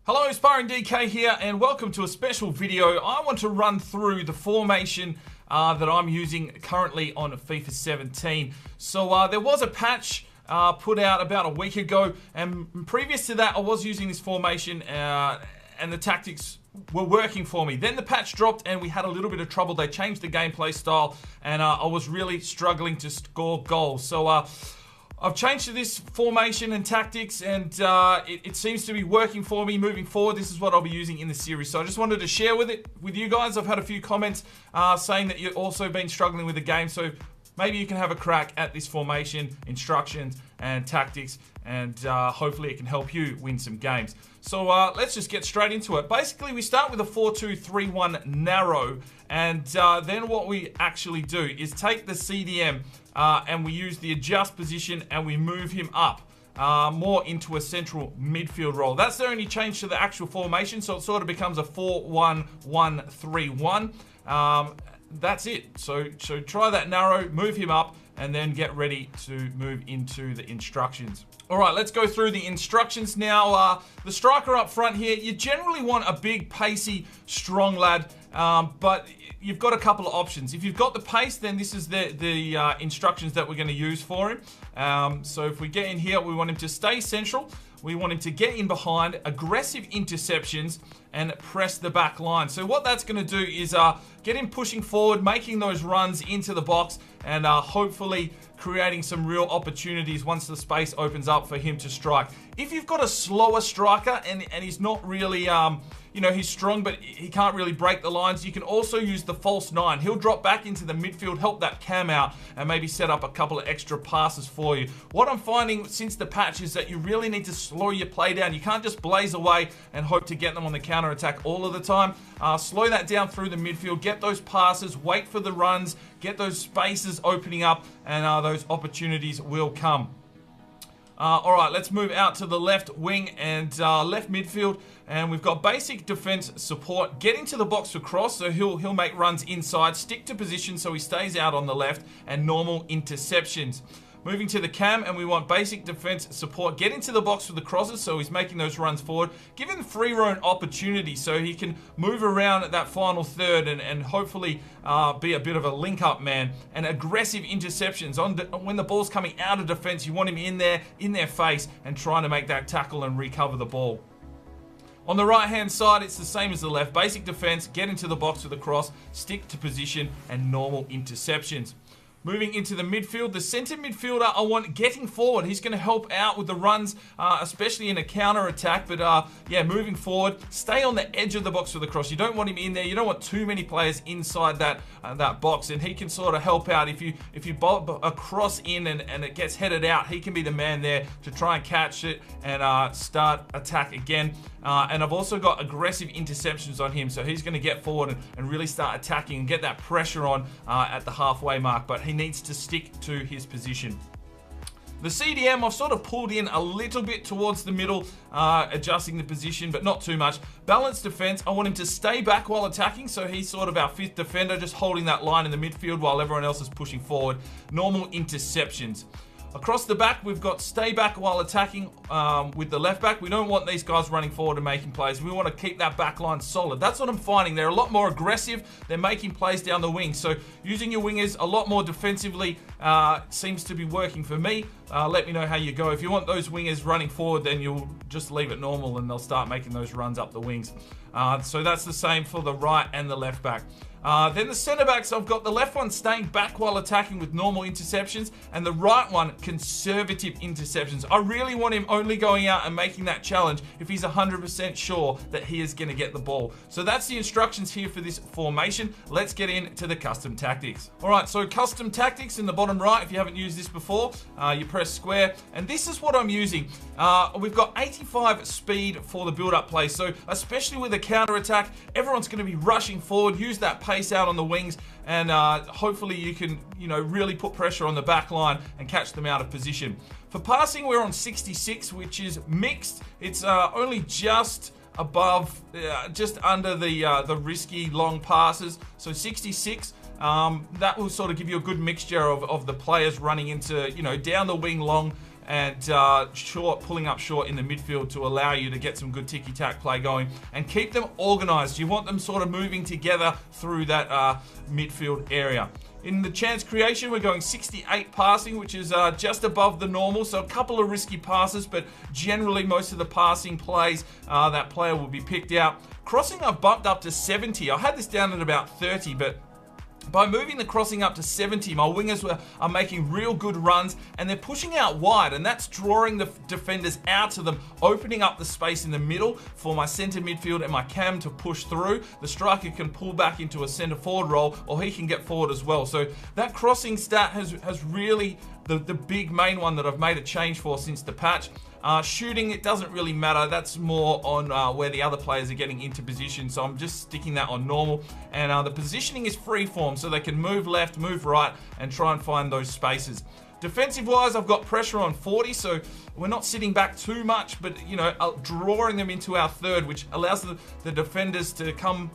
Hello, Sparring DK here, and welcome to a special video. I want to run through the formation that I'm using currently on FIFA 17. So there was a patch put out about a week ago, and previous to that I was using this formation and the tactics were working for me. Then the patch dropped and we had a little bit of trouble. They changed the gameplay style and I was really struggling to score goals. So I've changed to this formation and tactics, and it seems to be working for me moving forward. This is what I'll be using in the series. So I just wanted to share with you guys. I've had a few comments saying that you've also been struggling with the game. So maybe you can have a crack at this formation, instructions, and tactics, and hopefully it can help you win some games. So let's just get straight into it. Basically, we start with a 4-2-3-1 narrow, and then what we actually do is take the CDM and we use the adjust position and we move him up more into a central midfield role. That's the only change to the actual formation, so it sort of becomes a 4-1-1-3-1. That's it. So try that narrow, move him up, and then get ready to move into the instructions. All right, let's go through the instructions now. The striker up front here, you generally want a big, pacey, strong lad, but you've got a couple of options. If you've got the pace, then this is the instructions that we're going to use for him. So if we get in here, we want him to stay central. We want him to get in behind, aggressive interceptions, and press the back line. So what that's going to do is get him pushing forward, making those runs into the box, and hopefully creating some real opportunities once the space opens up for him to strike. If you've got a slower striker and he's not really, he's strong, but he can't really break the lines, you can also use the false nine. He'll drop back into the midfield, help that cam out, and maybe set up a couple of extra passes for you. What I'm finding since the patch is that you really need to slow your play down. You can't just blaze away and hope to get them on the counter attack all of the time. Slow that down through the midfield, get those passes, wait for the runs, get those spaces opening up, and those opportunities will come. All right, let's move out to the left wing and left midfield, and we've got basic defense support. Get into the box for cross, so he'll make runs inside, stick to position so he stays out on the left, and normal interceptions. Moving to the cam, and we want basic defense support. Get into the box for the crosses, so he's making those runs forward. Give him free roam opportunity so he can move around at that final third and hopefully be a bit of a link-up man. And aggressive interceptions. When the ball's coming out of defense, you want him in their face and trying to make that tackle and recover the ball. On the right-hand side, it's the same as the left. Basic defense, get into the box for the cross, stick to position, and normal interceptions. Moving into the midfield, the center midfielder I want getting forward. He's going to help out with the runs, especially in a counter attack. But yeah, moving forward, stay on the edge of the box for the cross. You don't want him in there. You don't want too many players inside that box, and he can sort of help out. If you bob a cross in and it gets headed out, he can be the man there to try and catch it and start attack again. And I've also got aggressive interceptions on him, so he's going to get forward and really start attacking and get that pressure on at the halfway mark. But he needs to stick to his position. The CDM, I've sort of pulled in a little bit towards the middle, adjusting the position, but not too much. Balanced defense, I want him to stay back while attacking, so he's sort of our fifth defender, just holding that line in the midfield while everyone else is pushing forward. Normal interceptions. Across the back, we've got stay back while attacking with the left back. We don't want these guys running forward and making plays. We want to keep that back line solid. That's what I'm finding. They're a lot more aggressive. They're making plays down the wing. So using your wingers a lot more defensively seems to be working for me. Let me know how you go. If you want those wingers running forward, then you'll just leave it normal and they'll start making those runs up the wings. So that's the same for the right and the left back. Then the centre backs, I've got the left one staying back while attacking with normal interceptions, and the right one conservative interceptions. I really want him only going out and making that challenge if he's 100% sure that he is going to get the ball. So that's the instructions here for this formation. Let's get into the custom tactics. All right, so custom tactics in the bottom right. If you haven't used this before, you press square, and this is what I'm using. We've got 85 speed for the build-up play, so especially with a counter attack, everyone's going to be rushing forward. Use that pace out on the wings, and hopefully you can really put pressure on the back line and catch them out of position. For passing, we're on 66, which is mixed. It's only just above, just under the risky long passes, so 66. That will sort of give you a good mixture of the players running into, down the wing long and pulling up short in the midfield to allow you to get some good ticky-tack play going and keep them organised. You want them sort of moving together through that midfield area. In the chance creation, we're going 68 passing, which is just above the normal. So a couple of risky passes, but generally most of the passing plays, that player will be picked out. Crossing, I've bumped up to 70. I had this down at about 30, but by moving the crossing up to 70, my wingers are making real good runs, and they're pushing out wide, and that's drawing the defenders out to them, opening up the space in the middle for my centre midfield and my cam to push through. The striker can pull back into a centre forward role, or he can get forward as well. So that crossing stat has really the big main one that I've made a change for since the patch. Shooting, it doesn't really matter. That's more on where the other players are getting into position. So I'm just sticking that on normal. And the positioning is free form, so they can move left, move right, and try and find those spaces. Defensive-wise, I've got pressure on 40, so we're not sitting back too much, but, you know, drawing them into our third, which allows the defenders to come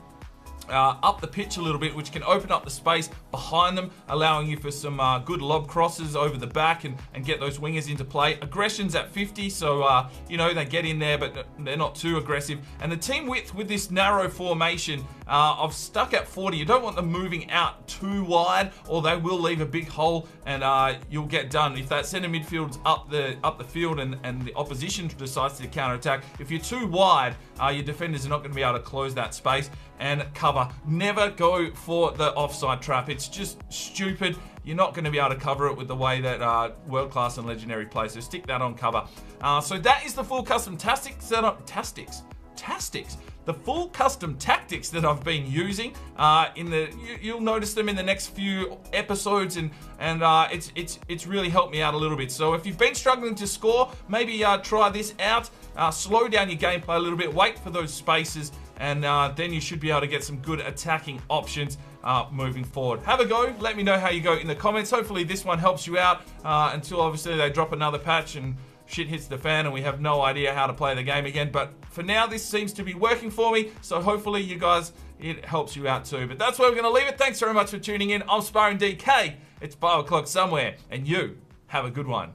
up the pitch a little bit, which can open up the space behind them, allowing you for some good lob crosses over the back and get those wingers into play. Aggression's at 50, so you know, they get in there, but they're not too aggressive. And the team width with this narrow formation, I've stuck at 40. You don't want them moving out too wide, or they will leave a big hole, and you'll get done. If that centre midfield's up the field and the opposition decides to counter attack, if you're too wide, your defenders are not going to be able to close that space and cover. Never go for the offside trap. It's just stupid. You're not going to be able to cover it with the way that world-class and legendary play. So stick that on cover. So that is the full custom tactics the full custom tactics that I've been using. You'll notice them in the next few episodes, and it's really helped me out a little bit. So if you've been struggling to score, maybe try this out. Slow down your gameplay a little bit. Wait for those spaces, and then you should be able to get some good attacking options moving forward. Have a go. Let me know how you go in the comments. Hopefully this one helps you out until obviously they drop another patch and shit hits the fan and we have no idea how to play the game again. But for now, this seems to be working for me. So hopefully you guys, it helps you out too. But that's where we're going to leave it. Thanks very much for tuning in. I'm Sparring DK. It's 5 o'clock somewhere, and you have a good one.